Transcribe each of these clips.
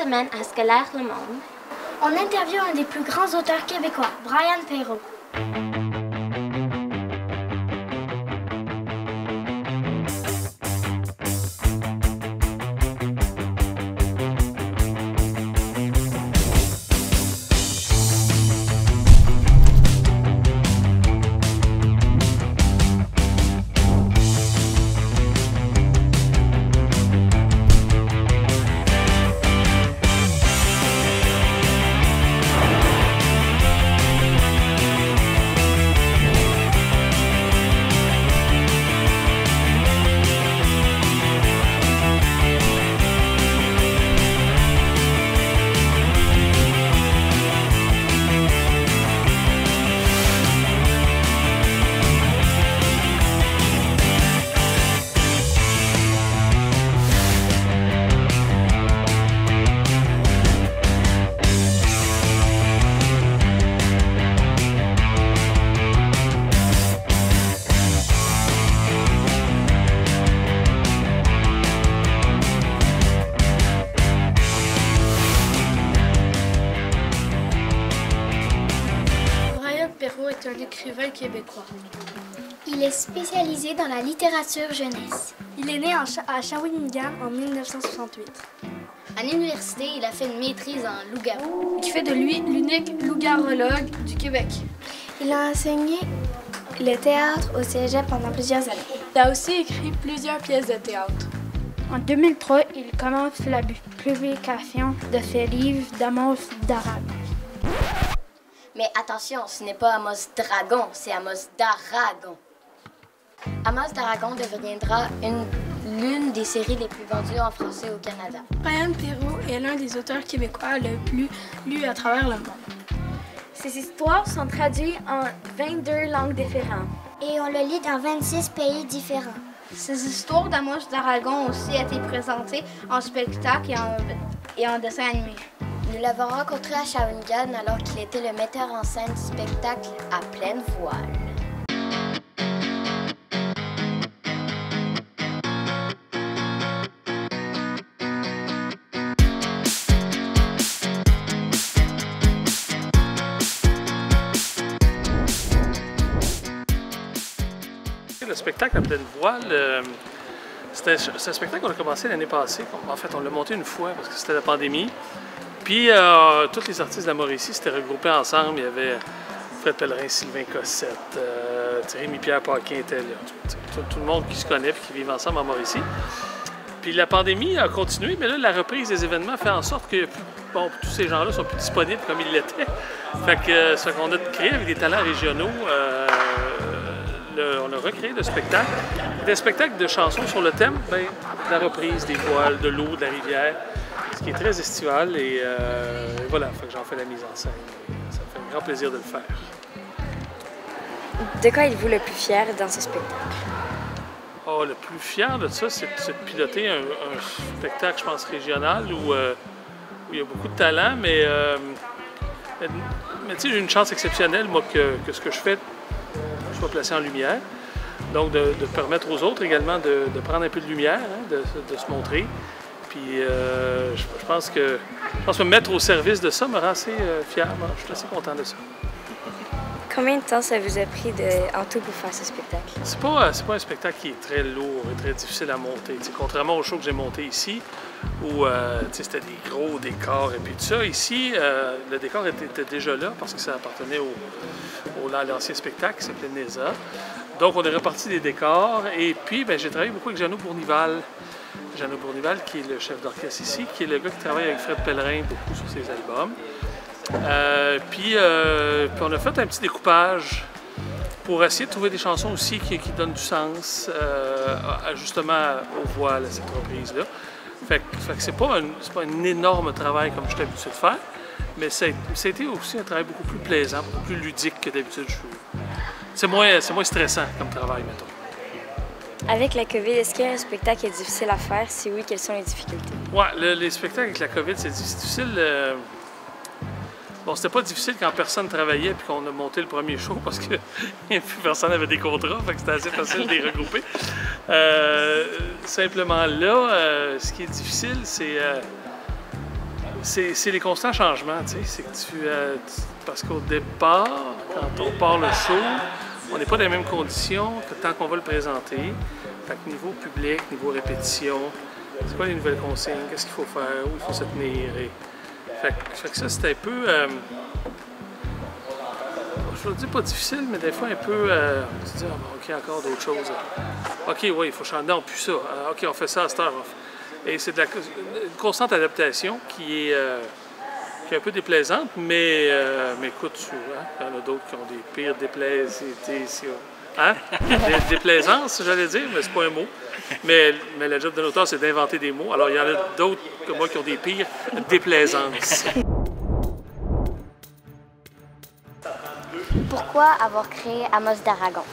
semaine à Scolaire Le Monde, on interviewe un des plus grands auteurs québécois, Brian Perrault. Est un écrivain québécois. Il est spécialisé dans la littérature jeunesse. Il est né à Shawinigan en 1968. À l'université, il a fait une maîtrise en loup-garou, qui fait de lui l'unique loup-garologue du Québec. Il a enseigné le théâtre au cégep pendant plusieurs années. Il a aussi écrit plusieurs pièces de théâtre. En 2003, il commence la publication de ses livres d'Amos d'Aragon. Mais attention, ce n'est pas Amos Dragon, c'est Amos d'Aragon. Amos d'Aragon deviendra l'une des séries les plus vendues en français au Canada. Brian Perrault est l'un des auteurs québécois le plus lus à travers le monde. Ses histoires sont traduites en 22 langues différentes. Et on le lit dans 26 pays différents. Ces histoires d'Amos d'Aragon ont aussi été présentées en spectacle et en dessin animé. Nous l'avons rencontré à Shawinigan alors qu'il était le metteur en scène du spectacle À pleine voile. Le spectacle À pleine voile, c'est un spectacle qu'on a commencé l'année passée. En fait, on l'a monté une fois parce que c'était la pandémie. Puis, tous les artistes de la Mauricie s'étaient regroupés ensemble. Il y avait Fred Pellerin, Sylvain Cossette, Rémi-Pierre Paquin était là. Tout le monde qui se connaît et qui vit ensemble en Mauricie. Puis la pandémie a continué, mais là, la reprise des événements fait en sorte que tous ces gens-là sont plus disponibles comme ils l'étaient. Fait que ce qu'on a créé avec des talents régionaux, on a recréé le spectacle. Des spectacles de chansons sur le thème de la reprise, des voiles, de l'eau, de la rivière. Ce qui est très estival et voilà, fait que j'en fais la mise en scène. Ça me fait un grand plaisir de le faire. De quoi êtes-vous le plus fier dans ce spectacle? Oh, le plus fier de ça, c'est de piloter un spectacle, je pense, régional où il y a beaucoup de talent, mais tu sais, j'ai une chance exceptionnelle, moi, que ce que je fais soit placé en lumière. Donc, de permettre aux autres également de prendre un peu de lumière, hein, de se montrer. Puis je pense que me mettre au service de ça me rend assez fier. Moi, je suis assez content de ça. Combien de temps ça vous a pris en tout pour faire ce spectacle? C'est pas un spectacle qui est très lourd et très difficile à monter. T'sais, contrairement au show que j'ai monté ici, où c'était des gros décors et puis tout ça. Ici, le décor était déjà là parce que ça appartenait à l'ancien spectacle qui s'appelait Neza. Donc, on est reparti des décors. Et puis, j'ai travaillé beaucoup avec Jeannot Bournival. Jeannot Bournival, qui est le chef d'orchestre ici, qui est le gars qui travaille avec Fred Pellerin beaucoup sur ses albums. Puis on a fait un petit découpage pour essayer de trouver des chansons aussi qui donnent du sens justement aux voiles à cette reprise-là. Fait que c'est pas un énorme travail comme je suis habitué de faire, mais ça a été aussi un travail beaucoup plus plaisant, beaucoup plus ludique que d'habitude. C'est moins stressant comme travail, mettons. Avec la COVID, est-ce qu'il y a un spectacle qui est difficile à faire? Si oui, quelles sont les difficultés? Oui, les spectacles avec la COVID, c'est difficile. Bon, c'était pas difficile quand personne travaillait puis qu'on a monté le premier show parce que personne n'avait des contrats, fait que c'était assez facile de les regrouper. Simplement là, ce qui est difficile, c'est c'est les constants changements, tu sais. C'est que parce qu'au départ, quand on part le show, on n'est pas dans les mêmes conditions que tant qu'on va le présenter. Fait que niveau public, niveau répétition, c'est quoi les nouvelles consignes, qu'est-ce qu'il faut faire, où il faut se tenir. Fait que ça, c'était un peu, je ne dis pas difficile, mais des fois un peu, on se dit, OK, encore d'autres choses. OK, oui, il faut changer, non, plus ça. OK, on fait ça à cette heure. Et c'est une constante adaptation qui est un peu déplaisante, mais écoute, il y en a d'autres qui ont des pires déplaisances, j'allais dire, mais c'est pas un mot. Mais le job de l'auteur, c'est d'inventer des mots. Alors, il y en a d'autres que moi qui ont des pires déplaisances. Pourquoi avoir créé Amos d'Aragon?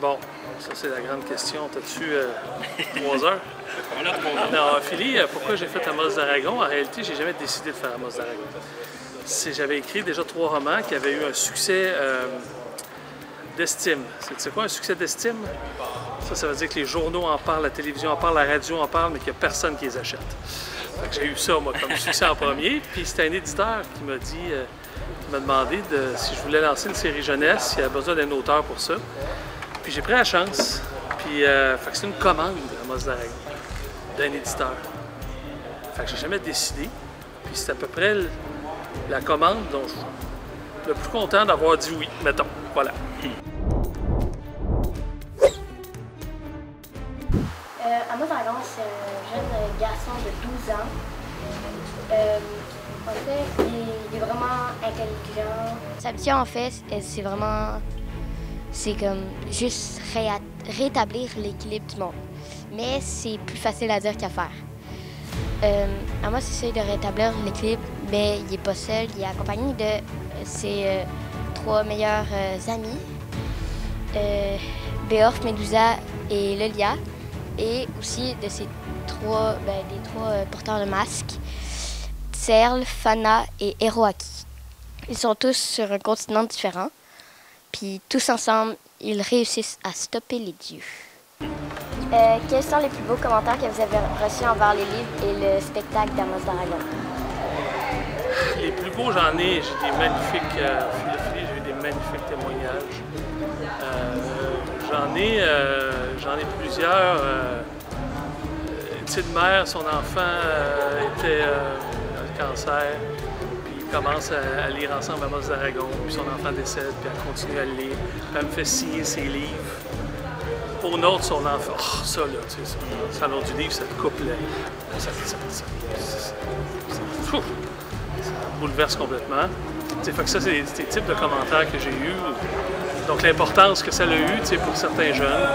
Bon, ça c'est la grande question. T'as-tu 3 heures? Non, Philly, pourquoi j'ai fait Amos d'Aragon? En réalité, j'ai jamais décidé de faire Amos d'Aragon. J'avais écrit déjà 3 romans qui avaient eu un succès d'estime. C'est quoi un succès d'estime? Ça veut dire que les journaux en parlent, la télévision en parle, la radio en parle, mais qu'il n'y a personne qui les achète. J'ai eu ça, moi, comme succès en premier. Puis c'était un éditeur qui m'a dit, qui m'a demandé si je voulais lancer une série jeunesse, il y avait besoin d'un auteur pour ça. Puis j'ai pris la chance. Puis c'est une commande, Amos d'Aragon, d'un éditeur. Fait que j'ai jamais décidé. Puis c'est à peu près la commande dont je suis le plus content d'avoir dit oui, mettons. Voilà. Amos d'Aragon, c'est un jeune garçon de 12 ans. En fait, il est vraiment intelligent. Sa mission, en fait, c'est comme juste rétablir l'équilibre du monde. Mais c'est plus facile à dire qu'à faire. Amos essaie de rétablir l'équilibre, mais il n'est pas seul. Il est accompagné de ses 3 meilleurs amis, Beorf, Medusa et Lolia, et aussi de ses des 3 porteurs de masques, Tserl, Fana et Eroaki. Ils sont tous sur un continent différent, puis tous ensemble, ils réussissent à stopper les dieux. Quels sont les plus beaux commentaires que vous avez reçus envers les livres et le spectacle d'Amos d'Aragon? Les plus beaux, j'en ai. J'ai des magnifiques j'ai eu des magnifiques témoignages. J'en ai plusieurs. Une petite mère, son enfant était le cancer, puis ils commencent à lire ensemble Amos d'Aragon, puis son enfant décède, puis elle continue à le lire. Puis elle me fait signer ses livres. Pour notre, son enfant, ça là, tu sais, ça l'autre du livre, ça te coupe ça bouleverse complètement. Fait que ça, c'est des types de commentaires que j'ai eus. Donc l'importance que ça a eu pour certains jeunes.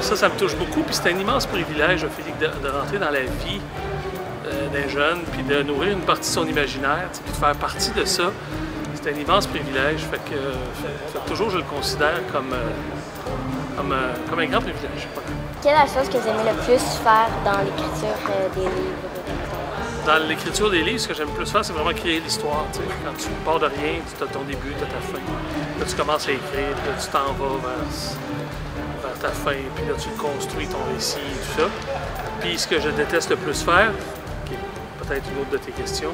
Ça me touche beaucoup. Puis c'est un immense privilège, Félix, de rentrer dans la vie d'un jeune, puis de nourrir une partie de son imaginaire, puis de faire partie de ça. C'est un immense privilège. Fait que toujours, je le considère comme un grand privilège. Quelle est la chose que vous aimez le plus faire dans l'écriture des livres? Dans l'écriture des livres, ce que j'aime le plus faire, c'est vraiment créer l'histoire. Quand tu pars de rien, tu as ton début, tu as ta fin. Là, tu commences à écrire, puis là, tu t'en vas vers ta fin, puis là, tu construis ton récit et tout ça. Puis ce que je déteste le plus faire, qui est peut-être une autre de tes questions,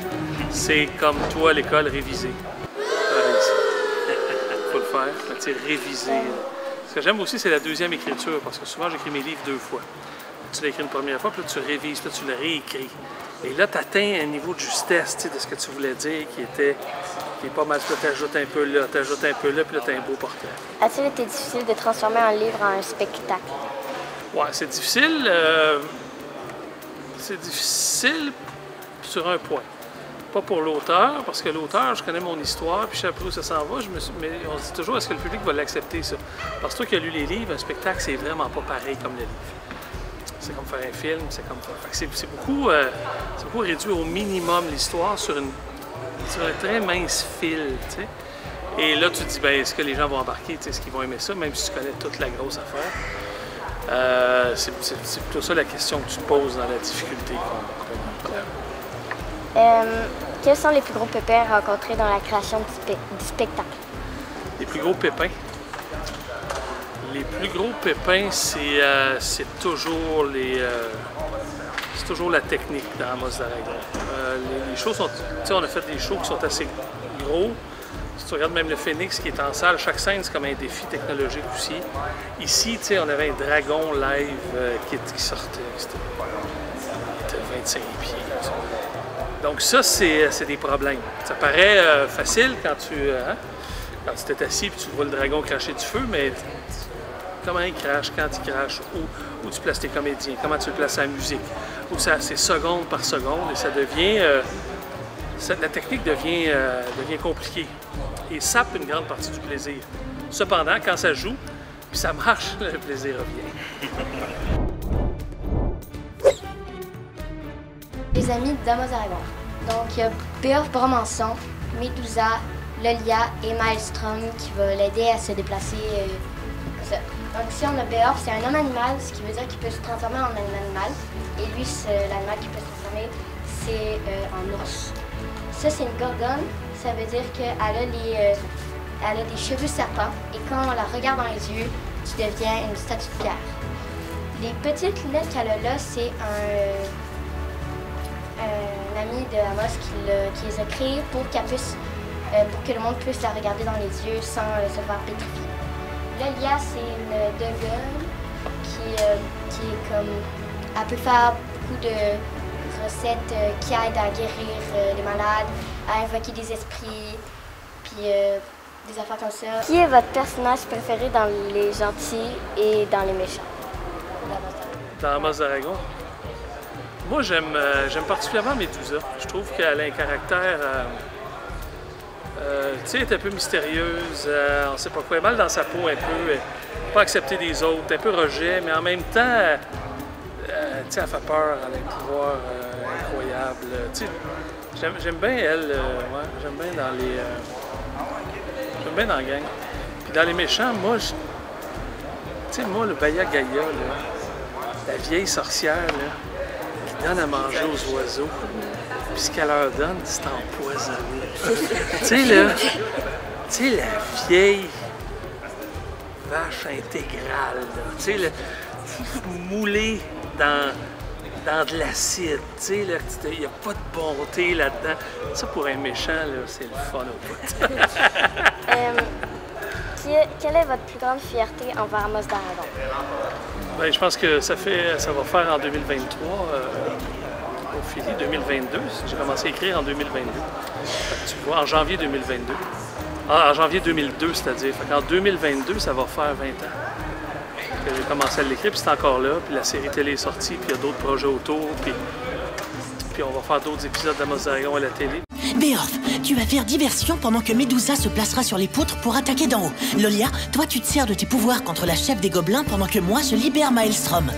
c'est comme toi à l'école, réviser. Il faut le faire, réviser. Ce que j'aime aussi, c'est la deuxième écriture, parce que souvent, j'écris mes livres 2 fois. Tu l'as écrit une première fois, puis là, tu révises, puis là, tu le réécris. Et là, tu atteins un niveau de justesse de ce que tu voulais dire qui est pas mal. Puis là, tu ajoutes un peu là, puis là, tu as un beau portrait. A-t-il été difficile de transformer un livre en un spectacle? Ouais, c'est difficile. C'est difficile sur un point. Pas pour l'auteur, parce que l'auteur, je connais mon histoire, puis je sais pas où ça s'en va, mais on se dit toujours, est-ce que le public va l'accepter, ça? Parce que toi qui as lu les livres, un spectacle, c'est vraiment pas pareil comme le livre. C'est comme faire un film, c'est comme... C'est beaucoup réduit au minimum l'histoire sur un très mince fil, tu sais. Et là, tu te dis, ben, est-ce que les gens vont embarquer, est-ce qu'ils vont aimer ça, même si tu connais toute la grosse affaire? C'est plutôt ça la question que tu te poses dans la difficulté qu'on a. Quels sont les plus gros pépins rencontrés dans la création du spectacle? Les plus gros pépins? Les plus gros pépins, c'est toujours c'est toujours la technique dans Amos d'Aragon. Les shows sont... Tu sais, on a fait des shows qui sont assez gros. Si tu regardes même le Phoenix qui est en salle, chaque scène, c'est comme un défi technologique aussi. Ici, tu sais, on avait un dragon live qui sortait. C'était 25 pieds. Donc ça, c'est des problèmes. Ça paraît facile quand tu t'es assis et tu vois le dragon cracher du feu, mais comment il crache, quand il crache, où tu places tes comédiens, comment tu places la musique, où c'est seconde par seconde et ça devient... la technique devient compliquée et sape une grande partie du plaisir. Cependant, quand ça joue, puis ça marche, le plaisir revient. Les amis d'Amos d'Aragon. Donc, il y a Beowulf Bromançon, Médusa, Lolia et Maelstrom qui va l'aider à se déplacer comme ça. Donc, si on a Beowulf, c'est un homme animal, ce qui veut dire qu'il peut se transformer en animal. Et lui, l'animal qui peut se transformer, c'est en ours. Ça, c'est une gorgone. Ça veut dire qu'elle a des cheveux serpents. Et quand on la regarde dans les yeux, tu deviens une statue de pierre. Les petites lunettes qu'elle a là, c'est un ami de Amos qui les a créées pour qu'elle puisse, pour que le monde puisse la regarder dans les yeux sans se faire pétrifier. Lolia, c'est une dogone qui est comme... Elle peut faire beaucoup de recettes qui aident à guérir les malades, à invoquer des esprits, puis des affaires comme ça. Qui est votre personnage préféré dans les gentils et dans les méchants? Dans Amos d'Aragon? Moi, j'aime particulièrement Médusa. Je trouve qu'elle a un caractère... tu sais, elle est un peu mystérieuse, on ne sait pas quoi, elle est mal dans sa peau un peu, pas accepter des autres, un peu rejet, mais en même temps, tu sais, elle fait peur, elle a un pouvoir incroyable. Tu sais, j'aime bien elle, ouais, j'aime bien dans les... j'aime bien dans la gang. Puis dans les méchants, moi, tu sais, moi, le Baya Gaia, là, la vieille sorcière, là, qui donne à manger aux oiseaux. Puis ce qu'elle leur donne, c'est empoisonné. Tu sais, là, la vieille vache intégrale, là, tu sais, moulée dans de l'acide, tu sais, là, il n'y a pas de bonté là-dedans. Ça, pour un méchant, là, c'est le fun au bout. Quelle est votre plus grande fierté envers Amos d'Aragon? Bien, je pense que ça va faire en 2023. Au Philly 2022. J'ai commencé à écrire en 2022. Tu vois, en janvier 2022. En janvier 2002, c'est-à-dire. En 2022, ça va faire 20 ans que j'ai commencé à l'écrire, puis c'est encore là. Puis la série télé est sortie, puis il y a d'autres projets autour. Puis on va faire d'autres épisodes d'Amos d'Aragon à la télé. Beowulf, tu vas faire diversion pendant que Médusa se placera sur les poutres pour attaquer d'en haut. Lolia, toi tu te sers de tes pouvoirs contre la chef des gobelins pendant que moi je libère Maelstrom.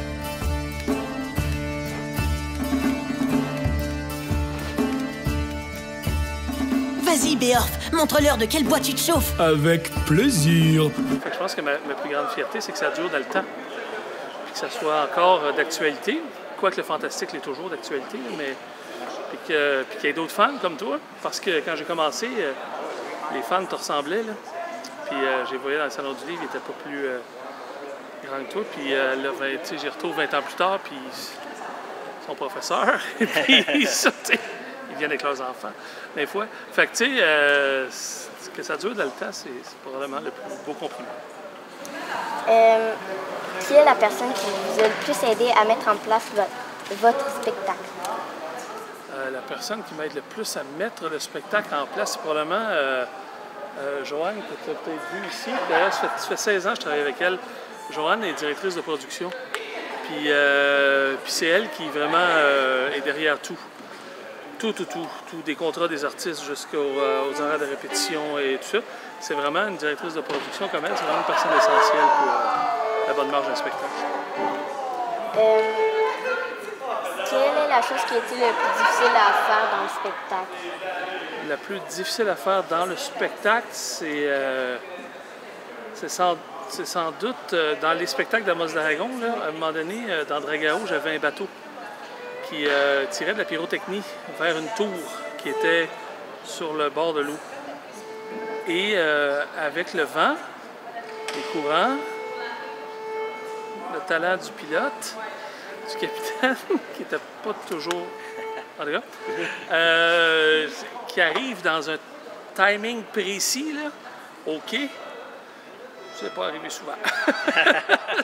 Vas-y, Beowulf, montre-leur de quel bois tu te chauffes. Avec plaisir. Fait que je pense que ma plus grande fierté, c'est que ça dure dans le temps. Puis que ça soit encore d'actualité. Quoique le fantastique l'est toujours d'actualité, mais... Puis qu'il y ait d'autres fans comme toi. Parce que quand j'ai commencé, les fans te ressemblaient, là. Puis j'ai voyé dans le Salon du Livre, ils n'étaient pas plus grands que toi. Puis là, tu sais, j'y retrouve 20 ans plus tard, puis son professeur. Et puis, ils viennent avec leurs enfants, des fois. Fait que, tu sais, que ça dure dans le temps, c'est probablement le plus beau compliment. Qui est la personne qui vous a le plus aidé à mettre en place votre spectacle? La personne qui m'aide le plus à mettre le spectacle en place, c'est probablement Joanne, que tu as peut-être vu ici. D'ailleurs, ça fait 16 ans que je travaille avec elle. Joanne est directrice de production. Puis c'est elle qui vraiment est derrière tout. Tout, des contrats des artistes jusqu'aux horaires de répétition et tout ça. C'est vraiment une directrice de production comme elle, c'est vraiment une personne essentielle pour la bonne marche d'un spectacle. Quelle est la chose qui a été le plus difficile à faire dans le spectacle? La plus difficile à faire dans le spectacle, c'est sans doute dans les spectacles d'Amos d'Aragon. À un moment donné, dans Dragao, j'avais un bateau qui tirait de la pyrotechnie vers une tour qui était sur le bord de l'eau. Et avec le vent, les courants, le talent du pilote, capitaine, qui n'était pas toujours... En tout cas, qui arrive dans un timing précis, là, OK. C'est pas arrivé souvent.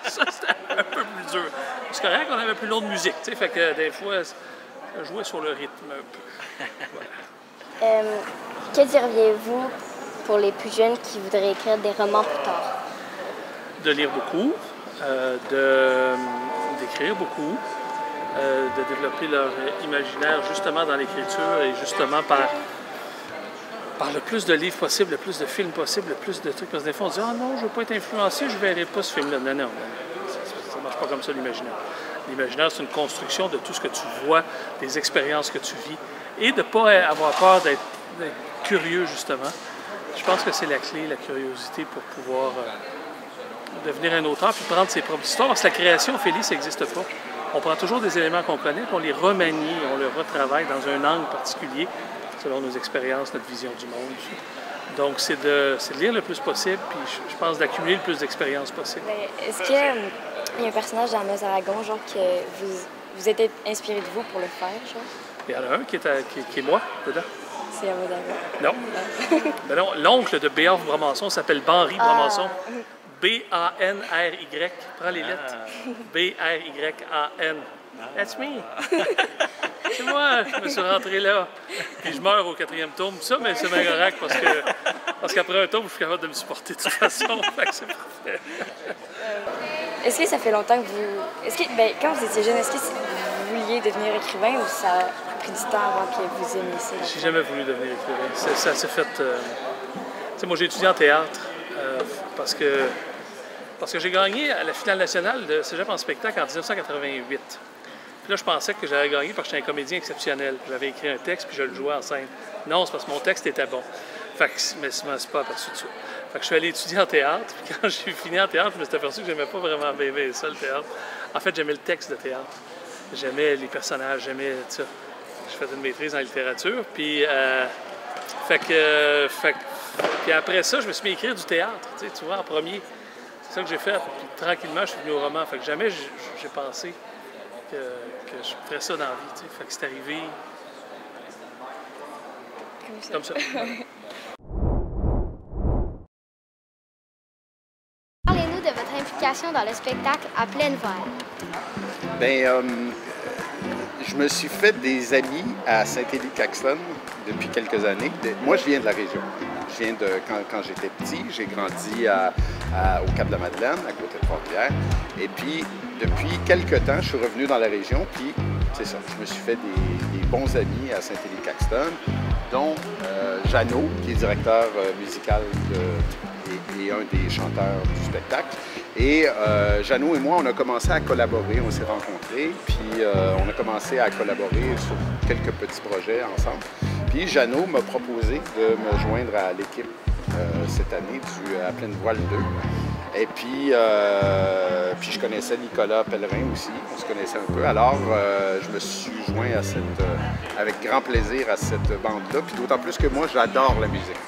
Ça, c'était un peu plus dur. C'est correct qu'on avait plus long de musique, tu sais, fait que des fois, ça jouait sur le rythme un peu. Voilà. Que diriez-vous pour les plus jeunes qui voudraient écrire des romans plus tard? De lire beaucoup, d'écrire beaucoup, de développer leur imaginaire justement dans l'écriture et justement par le plus de livres possible, le plus de films possible, le plus de trucs. Parce que des fois, on se dit « Ah non, je ne veux pas être influencé, je ne verrai pas ce film-là. » Non, non, ça ne marche pas comme ça, l'imaginaire. L'imaginaire, c'est une construction de tout ce que tu vois, des expériences que tu vis, et de ne pas avoir peur d'être curieux, justement. Je pense que c'est la clé, la curiosité, pour pouvoir devenir un auteur, puis prendre ses propres histoires. Parce que la création, Félix, ça n'existe pas. On prend toujours des éléments qu'on connaît, puis on les remanie, on les retravaille dans un angle particulier, selon nos expériences, notre vision du monde. Donc, c'est de lire le plus possible, puis je pense d'accumuler le plus d'expériences possible. Est-ce qu'il y a un personnage dans Amos Aragon, genre, que vous êtes inspiré de vous pour le faire, genre? Il y en a un qui est moi, dedans. C'est Amos Aragon? Non. Ben non, l'oncle de Béarn Bramançon s'appelle Benry Bramançon. B-A-N-R-Y. Prends les lettres. B-R-Y-A-N. That's me. C'est moi, je me suis rentré là. Puis je meurs au 4e tome. Ça, mais c'est bien correct parce qu'après un tome, je suis capable de me supporter de toute façon. Fait que c'est parfait. Est-ce que ça fait longtemps que vous... quand vous étiez jeune, est-ce que vous vouliez devenir écrivain ou ça a pris du temps avant que vous aimiez ça? J'ai jamais voulu devenir écrivain. Ça s'est fait... Tu sais, moi, j'ai étudié en théâtre parce que j'ai gagné à la finale nationale de Cégep en spectacle en 1988. Puis là, je pensais que j'avais gagné parce que j'étais un comédien exceptionnel. J'avais écrit un texte puis je le jouais en scène. Non, c'est parce que mon texte était bon. Fait que, mais c'est pas aperçu de ça. Fait que je suis allé étudier en théâtre. Puis quand j'ai fini en théâtre, je me suis aperçu que j'aimais pas vraiment bien ça, le théâtre. En fait, j'aimais le texte de théâtre. J'aimais les personnages, j'aimais tout ça. Je faisais une maîtrise en littérature. Puis, puis après ça, je me suis mis à écrire du théâtre, tu vois, en premier. C'est ça que j'ai fait. Puis tranquillement, je suis venu au roman. Fait que jamais j'ai pensé que je ferais ça dans la vie, tu sais. Fait que c'est arrivé comme ça. Parlez-nous de votre implication dans le spectacle à pleine voile. Je me suis fait des amis à Saint-Élie-Caxton depuis quelques années. Moi, je viens de la région. Je viens de... Quand j'étais petit, j'ai grandi au Cap-de-la-Madeleine, à côté de Port-Pierre. Et puis, depuis quelques temps, je suis revenu dans la région, puis c'est ça, je me suis fait des bons amis à Saint-Élie-Caxton, dont Jeannot, qui est directeur musical et un des chanteurs du spectacle. Et Jeannot et moi, on a commencé à collaborer, on s'est rencontrés, puis on a commencé à collaborer sur quelques petits projets ensemble. Puis Jeannot m'a proposé de me joindre à l'équipe cette année à Pleine Voile 2. Et puis je connaissais Nicolas Pellerin aussi, on se connaissait un peu. Alors, je me suis joint avec grand plaisir à cette bande-là. Puis d'autant plus que moi, j'adore la musique.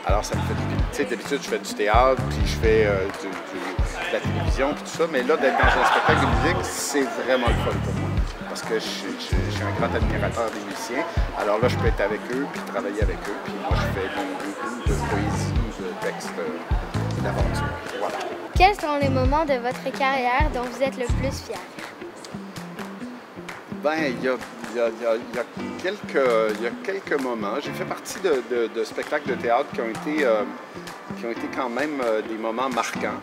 Alors, ça me fait du bien. Tu sais, d'habitude, je fais du théâtre, puis je fais de la télévision, puis tout ça. Mais là, d'être dans un spectacle de musique, c'est vraiment le fun pour moi. Parce que je suis un grand admirateur des musiciens. Alors là, je peux être avec eux, puis travailler avec eux. Puis moi, je fais beaucoup de poésie, de textes, d'aventure. Voilà. Quels sont les moments de votre carrière dont vous êtes le plus fier? Bien, il y a quelques moments. J'ai fait partie de spectacles de théâtre qui ont été quand même des moments marquants.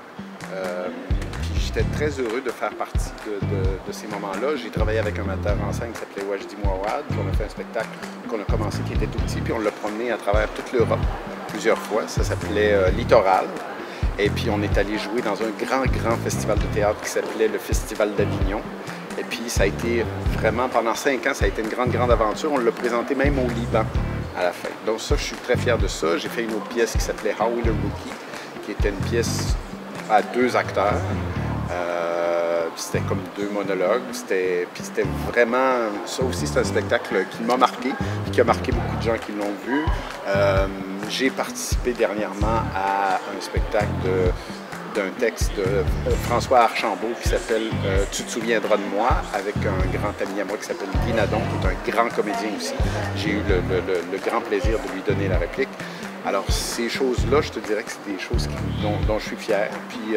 J'étais très heureux de faire partie de ces moments-là. J'ai travaillé avec un metteur en scène qui s'appelait Wajdi Mouawad. On a fait un spectacle qu'on a commencé qui était tout petit, puis on l'a promené à travers toute l'Europe plusieurs fois. Ça s'appelait Littoral. Et puis on est allé jouer dans un grand festival de théâtre qui s'appelait le Festival d'Avignon. Et puis ça a été vraiment, pendant 5 ans, ça a été une grande aventure. On l'a présenté même au Liban à la fin. Donc ça, je suis très fier de ça. J'ai fait une autre pièce qui s'appelait Howie the Rookie, qui était une pièce à 2 acteurs. C'était comme 2 monologues. Puis c'était vraiment... Ça aussi, c'est un spectacle qui m'a marqué, et qui a marqué beaucoup de gens qui l'ont vu. J'ai participé dernièrement à un spectacle d'un texte de François Archambault qui s'appelle « Tu te souviendras de moi » avec un grand ami à moi qui s'appelle Guy Nadon, qui est un grand comédien aussi. J'ai eu le grand plaisir de lui donner la réplique. Alors, ces choses-là, je te dirais que c'est des choses dont je suis fier. Puis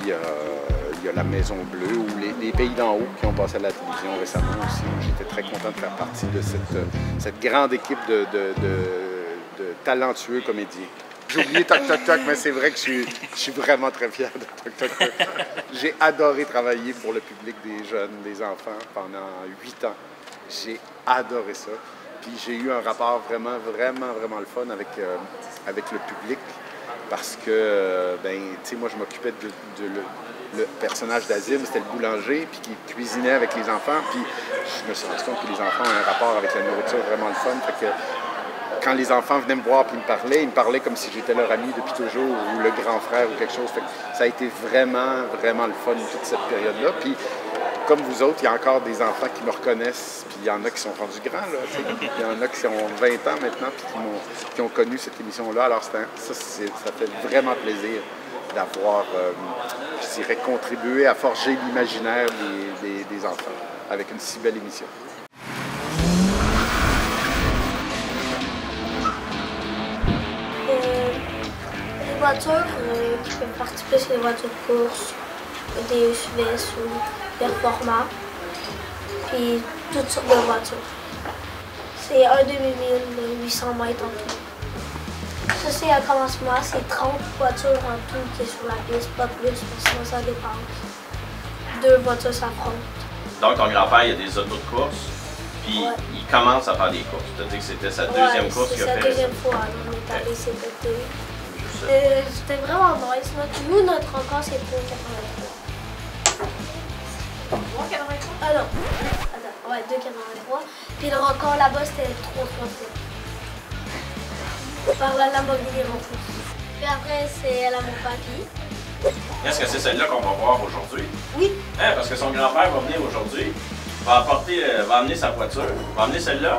il y a La Maison Bleue ou les Pays d'en haut qui ont passé à la télévision récemment aussi. J'étais très content de faire partie de cette grande équipe de talentueux comédiens. J'ai oublié Toc Toc Toc, mais c'est vrai que je suis vraiment très fier de Toc Toc Toc. J'ai adoré travailler pour le public des jeunes, des enfants pendant 8 ans. J'ai adoré ça. Puis j'ai eu un rapport vraiment le fun avec le public parce que, ben, tu sais, moi, je m'occupais le personnage d'Azim, c'était le boulanger, puis qui cuisinait avec les enfants. Puis je me suis rendu compte que les enfants ont un rapport avec la nourriture vraiment le fun. Fait que quand les enfants venaient me voir et ils me parlaient comme si j'étais leur ami depuis toujours ou le grand frère ou quelque chose. Fait que ça a été vraiment le fun toute cette période-là. Puis comme vous autres, il y a encore des enfants qui me reconnaissent, puis il y en a qui sont rendus grands, là, il y en a qui ont 20 ans maintenant, puis qui ont connu cette émission-là. Alors ça fait vraiment plaisir d'avoir, je dirais, contribué à forger l'imaginaire des enfants avec une si belle émission. Les voitures qui peuvent participer, c'est les voitures de course, des SUV ou performants, puis toutes sortes de voitures. C'est un demi-mille de 800 mètres en tout. Ça, c'est un commencement, c'est 30 voitures en tout qui est sur la piste, pas plus, parce que sinon ça dépasse. 2 voitures s'affrontent. Donc, ton grand-père, il a des autos de course, puis il commence à faire des courses. Tu as dit que c'était sa deuxième course qu'il a fait. C'est sa deuxième fois, on est allé cet été. C'était vraiment nice. Nous, notre record, c'est 3,83. 3,83? Ah non. Attends, ouais, 2,83. Puis le record là-bas, c'était 3,37. Par la Lamborghini Ronfous. Puis après, c'est la Papi. Est-ce que c'est celle-là qu'on va voir aujourd'hui? Oui. Hein, parce que son grand-père va venir aujourd'hui, va amener sa voiture, va amener celle-là,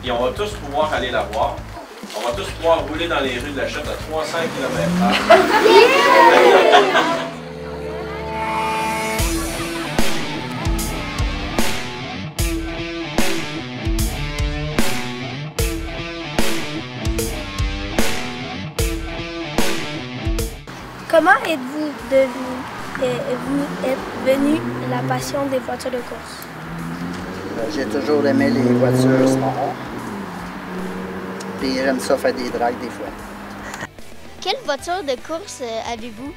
puis on va tous pouvoir aller la voir. On va tous pouvoir rouler dans les rues de la Chute à 300 km/h. Comment êtes-vous devenu la passion des voitures de course? J'ai toujours aimé les voitures sport. Puis j'aime ça faire des drags des fois. Quelle voiture de course avez-vous?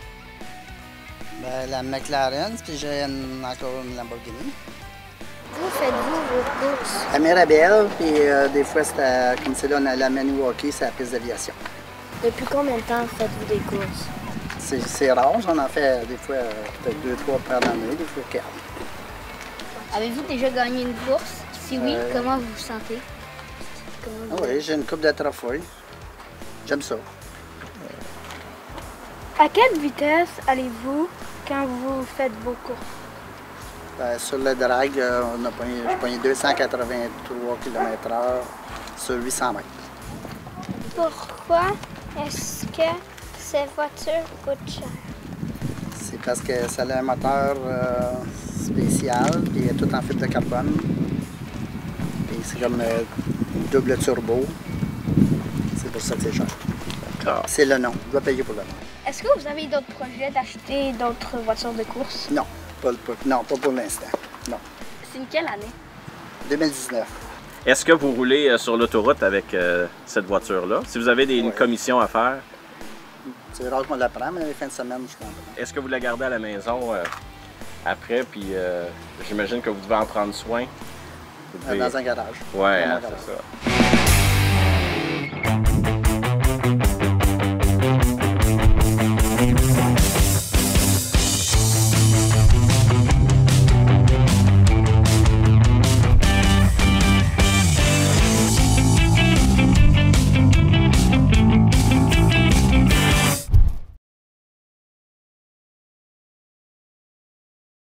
Ben, la McLaren, puis j'ai encore une Lamborghini. Où faites-vous vos courses? À Mirabel, puis des fois, c'était comme c'est là, on allait à Maniwaki, c'est la piste d'aviation. Depuis combien de temps faites-vous des courses? C'est rare, j'en en fais des fois peut-être 2-3 par année, des fois 4. Avez-vous déjà gagné une course? Si oui, comment vous vous sentez? Oui, j'ai une coupe de trophées. J'aime ça. À quelle vitesse allez-vous quand vous faites vos courses? Ben, sur le drag, j'ai pogné 283 km/h sur 800 mètres. Pourquoi est-ce que ces voitures coûtent cher? C'est parce que ça a un moteur spécial, puis il est tout en fibre de carbone. Puis c'est comme double turbo. C'est pour ça que c'est cher. C'est le nom. On doit payer pour le nom. Est-ce que vous avez d'autres projets d'acheter d'autres voitures de course? Non, pas pour l'instant. Non. C'est une quelle année? 2019. Est-ce que vous roulez sur l'autoroute avec cette voiture-là? Si vous avez une commission à faire? C'est rare qu'on la prend, mais les fins de semaine, je comprends. Est-ce que vous la gardez à la maison après? Puis j'imagine que vous devez en prendre soin. Dans un garage. Oui, c'est ça.